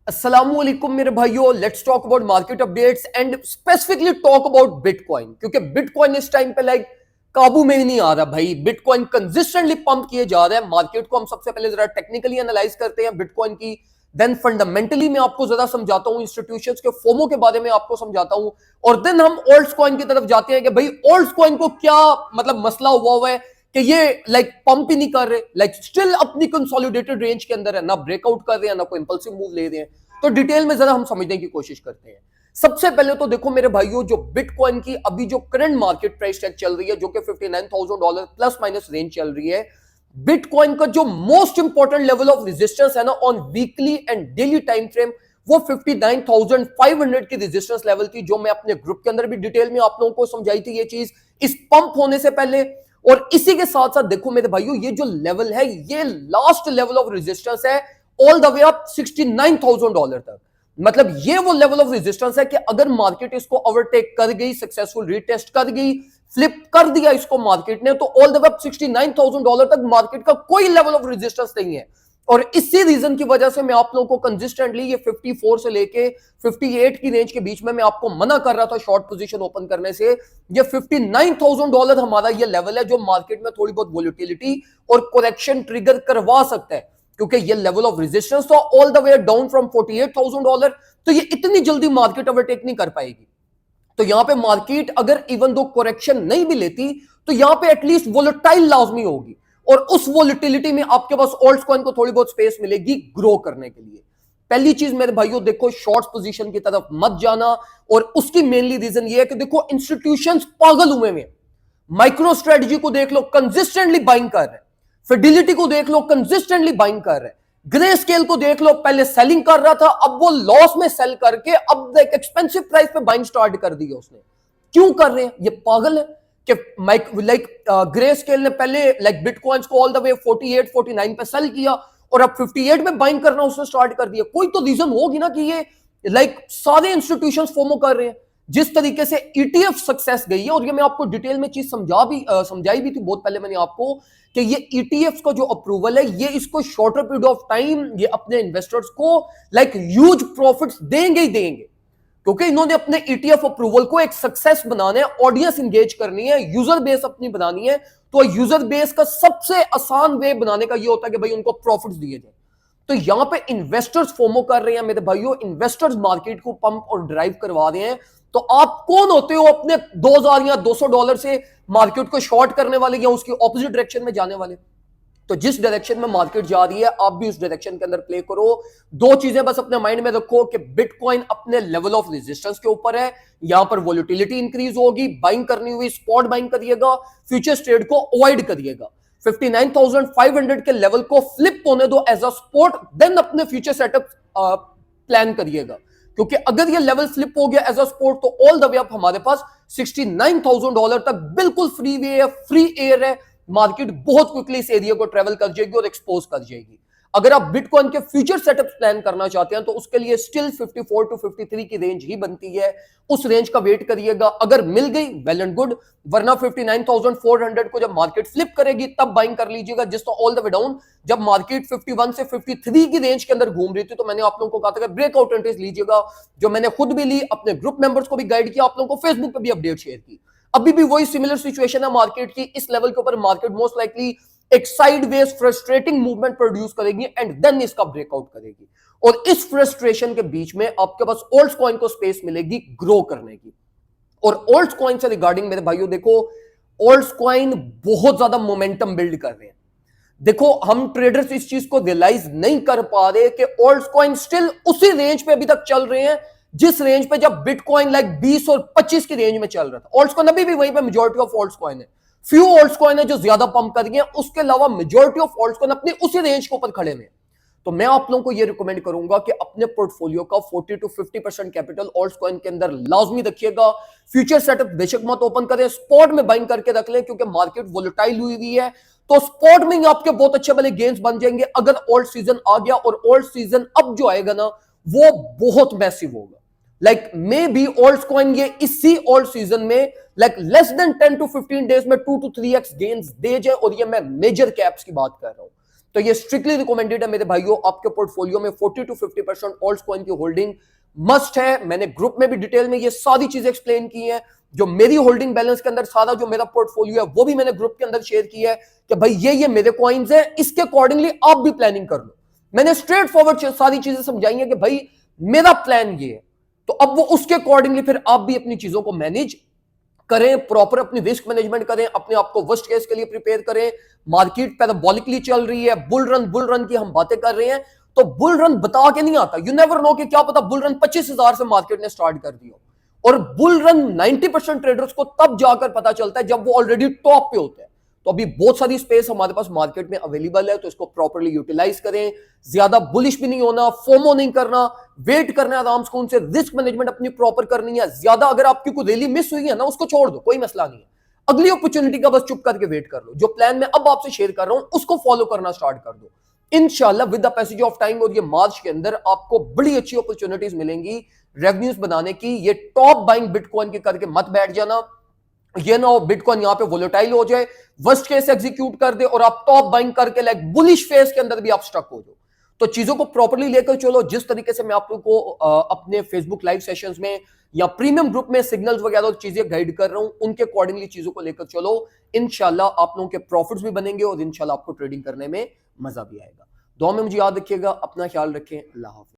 अस्सलामुअलैकुम मेरे भाइयों, let's talk about market updates and specifically talk about bitcoin, क्योंकि बिटकॉइन इस टाइम पे काबू में ही नहीं आ रहा भाई। बिटकॉइन कंसिस्टेंटली पंप किए जा रहा है। मार्केट को हम सबसे पहले जरा टेक्निकली एनालाइज करते हैं बिटकॉइन की, देन फंडामेंटली मैं आपको जरा समझाता हूं, इंस्टीट्यूशंस के फोमो के बारे में आपको समझाता हूं, और देन हम ओल्ड कॉइन की तरफ जाते हैं कि भाई ओल्ड कॉइन को क्या मतलब मसला हुआ है कि ये पंप ही नहीं कर रहे, स्टिल अपनी कंसोलिडेटेड रेंज के अंदर है, ना ब्रेकआउट कर रहे हैं ना कोई इंपल्सिव मूव ले रहे हैं। तो डिटेल में जरा हम समझने की कोशिश करते हैं। सबसे पहले तो देखो मेरे भाइयों, जो बिटकॉइन की अभी जो करंट मार्केट प्राइस टैग चल रही है, जो कि $59,000 प्लस माइनस रेंज चल रही है, बिटकॉइन का जो most important level of resistance है ना on weekly and daily time frame, वो 59,500 की रेजिस्टेंस लेवल थी, जो मैं अपने ग्रुप के अंदर भी डिटेल में आप लोगों को समझाई थी ये चीज इस पंप होने से पहले। और इसी के साथ साथ देखो मेरे भाइयों, ये जो लेवल है ये लास्ट लेवल ऑफ रेजिस्टेंस है ऑल द वे अप $69,000 तक। मतलब ये वो लेवल ऑफ रेजिस्टेंस है कि अगर मार्केट इसको ओवरटेक कर गई, सक्सेसफुल रीटेस्ट कर गई, फ्लिप कर दिया इसको मार्केट ने, तो ऑल द वे अप $69,000 तक मार्केट का कोई लेवल ऑफ रेजिस्टेंस नहीं है। और इसी रीजन की वजह से मैं आप लोगों को कंसिस्टेंटली ये 54 से लेके 58 की रेंज के बीच में मैं आपको मना कर रहा था शॉर्ट पोजीशन ओपन करने से। ये $59,000 हमारा ये लेवल है जो मार्केट में थोड़ी बहुत वोलेटिलिटी और करेक्शन ट्रिगर करवा सकता है, क्योंकि ये लेवल ऑफ रेजिस्टेंस तो all the way down from $48,000, तो ये इतनी जल्दी मार्केट ओवरटेक नहीं कर पाएगी। तो यहां पे मार्केट अगर इवन दो करेक्शन नहीं भी लेती, तो यहां पे एटलीस्ट वोलेटाइल लाजमी होगी, और उस वोलेटिलिटी में आपके पास ऑल्ट कॉइन को थोड़ी बहुत स्पेस मिलेगी ग्रो करने के लिए। पहली चीज मेरे भाइयों देखो, शॉर्ट पोजीशन की तरफ मत जाना, और उसकी मेनली रीजन ये है कि देखो इंस्टीट्यूशंस पागल हुए में। माइक्रो स्ट्रेटजी को देख लो, कंसिस्टेंटली बाइंग कर रहे हैं। फिडिलिटी को देख लो, कंसिस्टेंटली बाइंग कर रहे हैं। ग्रे स्केल को देख लो, पहले सेलिंग कर रहा था, अब वो लॉस में सेल करके अब एक एक्सपेंसिव प्राइस पे बाइंग स्टार्ट कर दी है उसने। क्यों कर रहे हैं? ये पागल है कि ग्रे स्केल ने पहले बिटकॉइंस को ऑल द वे 48 49 पे सेल किया, और अब 58 में बाइंग करना उसने स्टार्ट कर दिया। कोई तो रीजन होगी ना कि ये सारे इंस्टीट्यूशंस फोमो कर रहे हैं। जिस तरीके से ईटीएफ सक्सेस गई है, और ये मैं आपको डिटेल में चीज समझाई भी थी बहुत पहले मैंने आपको, कि ये ईटीएफ का जो अप्रूवल है, ये इसको शॉर्टर पीरियड ऑफ टाइम ये अपने इन्वेस्टर्स को ह्यूज प्रॉफिट्स देंगे ही देंगे, क्योंकि इन्होंने अपने ईटीएफ अप्रूवल को एक सक्सेस बनाना है, ऑडियंस इंगेज करनी है, यूजर बेस अपनी बनानी है। तो यूजर बेस का सबसे आसान वे बनाने का ये होता है कि भाई उनको प्रॉफिट्स दिए जाए। तो यहां पे इन्वेस्टर्स फोमो कर रहे हैं मेरे भाइयों, इन्वेस्टर्स मार्केट को पंप और ड्राइव करवा रहे हैं। तो आप कौन होते हो अपने $2,000 या $200 से मार्केट को शॉर्ट करने वाले या उसकी ऑपोजिट डायरेक्शन में जाने वाले? तो जिस डायरेक्शन में मार्केट जा रही है, आप भी उस डायरेक्शन के अंदर प्ले करो। दो चीजें बस अपने माइंड में रखो कि बिटकॉइन अपने लेवल ऑफ रेजिस्टेंस के ऊपर है, यहां पर वोलेटिलिटी इंक्रीज होगी, बाइंग करनी हुई स्पॉट बाइंग करिएगा, फ्यूचर्स ट्रेड को अवॉइड करिएगा। 59,500 के लेवल को फ्लिप होने दो एज अ स्पॉट, देन अपने फ्यूचर सेटअप प्लान करिएगा। क्योंकि अगर ये लेवल फ्लिप हो गया एज अ स्पोर्ट, तो ऑल द वे अप हमारे पास $69,000 तक बिल्कुल फ्री वे है, फ्री एयर है। मार्केट बहुत क्विकली इस एरिया को ट्रेवल कर जाएगी और एक्सपोज कर जाएगी। अगर आप बिटकॉइन के फ्यूचर सेटअप प्लान करना चाहते हैं, तो उसके लिए स्टिल 54 टू 53 की रेंज ही बनती है। उस रेंज का वेट करिएगा, अगर मिल गई वेल एंड गुड, वरना 59,400 को जब मार्केट फ्लिप करेगी तब बाइंग कर लीजिएगा, जिस तो ऑल द वे डाउन। जब मार्केट 51 से 53 की रेंज के अंदर घूम रही थी, तो मैंने आप लोगों को कहा था कि ब्रेकआउट एंट्रीज लीजिएगा, जो मैंने खुद भी ली, अपने ग्रुप मेंबर्स को भी गाइड किया, आप लोगों को फेसबुक पे भी अपडेट शेयर की। अभी भी वही सिमिलर सिचुएशन है मार्केट की। इस लेवल के ऊपर मार्केट मोस्ट लाइकली एक साइडवेज फ्रस्ट्रेटिंग मूवमेंट प्रोड्यूस करेगी एंड देन इसका ब्रेकआउट करेगी। और इस फ्रस्ट्रेशन के बीच में आपके पास ओल्ड कॉइन को स्पेस मिलेगी ग्रो करने की। और ओल्ड कॉइन से रिगार्डिंग मेरे भाइयों देखो, ओल्ड कॉइन बहुत ज्यादा मोमेंटम बिल्ड कर रहे हैं। देखो हम ट्रेडर्स इस चीज को रियलाइज नहीं कर पा रहे कि ओल्ड कॉइन स्टिल उसी रेंज पे अभी तक चल रहे हैं जिस रेंज पे जब बिटकॉइन 20 और 25 की रेंज में चल रहा था। ओल्ड कॉइन अभी भी वहीं पे मेजॉरिटी ऑफ ओल्ड कॉइन है। फ्यू ओल्ड कॉइन है जो ज्यादा पंप कर गए हैं, उसके अलावा मेजॉरिटी ऑफ ओल्ड कॉइन अपनी उसी रेंज के ऊपर खड़े हैं। तो मैं आप लोगों को यह रिकमेंड करूंगा कि अपने पोर्टफोलियो का 40 टू 50% कैपिटल ओल्ड कॉइन के अंदर लाजमी रखिएगा। फ्यूचर सेटअप बेशक मत ओपन करें, स्पॉट में बाइंग करके रख लें, क्योंकि मार्केट वोलेटाइल हुई है। तो स्पॉट में आपके बहुत अच्छे वाले गेन्स बन जाएंगे अगर ओल्ड सीजन आ गया। और ओल्ड सीजन अब जो आएगा ना, वो बहुत मैसिव होगा। मे बी ओल्ड कॉइन ये इसी ओल्ड सीजन में लेस देन 10 to 15 डेज में 2 to 3x गेन्स दे जाए। और ये मैं मेजर कैप्स की बात कर रहा हूं। तो ये स्ट्रिक्टली रिकमेंडेड है मेरे भाइयों, आपके पोर्टफोलियो में 40 to 50% ऑल्ट कॉइन की होल्डिंग मस्ट है। मैंने ग्रुप में भी डिटेल में ये सारी चीजें एक्सप्लेन की हैं, जो मेरी होल्डिंग बैलेंस के अंदर सारा जो मेरा पोर्टफोलियो है वो भी मैंने ग्रुप के अंदर शेयर किया है कि भाई ये मेरे कॉइन्स है, इसके अकॉर्डिंगली आप भी प्लानिंग कर लो। मैंने स्ट्रेट फॉरवर्ड सारी चीजें समझाई हैं कि भाई मेरा प्लान ये है, तो अब वो उसके अकॉर्डिंगली फिर आप भी अपनी चीजों को मैनेज करें, प्रॉपर अपनी रिस्क मैनेजमेंट करें, अपने आप को वर्स्ट केस के लिए प्रिपेयर करें। मार्केट पैराबोलिकली चल रही है, बुल रन की हम बातें कर रहे हैं, तो बुल रन बता के नहीं आता। यू नेवर नो कि क्या पता बुल रन 25,000 से मार्केट ने स्टार्ट कर दिया, और बुल रन 90% ट्रेडर्स को तब जाकर पता चलता है जब वो ऑलरेडी टॉप पे होते हैं। तो अभी बहुत सारी स्पेस हमारे पास मार्केट में अवेलेबल है, तो इसको प्रॉपर्ली यूटिलाइज करें। ज्यादा बुलिश भी नहीं होना, फोमो नहीं करना, वेट करना है आराम से, उनसे रिस्क मैनेजमेंट अपनी प्रॉपर करनी है। ज्यादा अगर आपकी कोई रैली मिस हुई है ना, उसको छोड़ दो, कोई मसला नहीं है, अगली अपॉर्चुनिटी का बस चुप करके वेट कर लो। जो प्लान मैं अब आपसे शेयर कर रहा हूं उसको फॉलो करना स्टार्ट कर दो। इंशाल्लाह with the passage of time और ये मार्च के अंदर आपको बड़ी अच्छी अपॉर्चुनिटीज मिलेंगी रेवेन्यूज बनाने की। ये टॉप बाइंग बिटकॉइन के करके मत बैठ जाना, ये ना हो बिटकॉइन यहां पे वोलेटाइल हो जाए, वर्स्ट केस एग्जीक्यूट कर दे और आप टॉप बाइंग करके लाइक बुलिश फेस के अंदर भी आप स्टक हो जाओ। तो चीजों को प्रॉपर्ली लेकर चलो, जिस तरीके से मैं आप लोगों को अपने फेसबुक लाइव सेशंस में या प्रीमियम ग्रुप में सिग्नल्स वगैरह चीजें गाइड कर रहा हूं, उनके अकॉर्डिंगली चीजों को लेकर चलो। इंशाल्लाह आप लोगों के प्रॉफिट्स भी बनेंगे और इंशाल्लाह आपको ट्रेडिंग करने में मजा भी आएगा। दुआ में मुझे याद रखिएगा, अपना ख्याल रखें, अल्लाह हाफिज।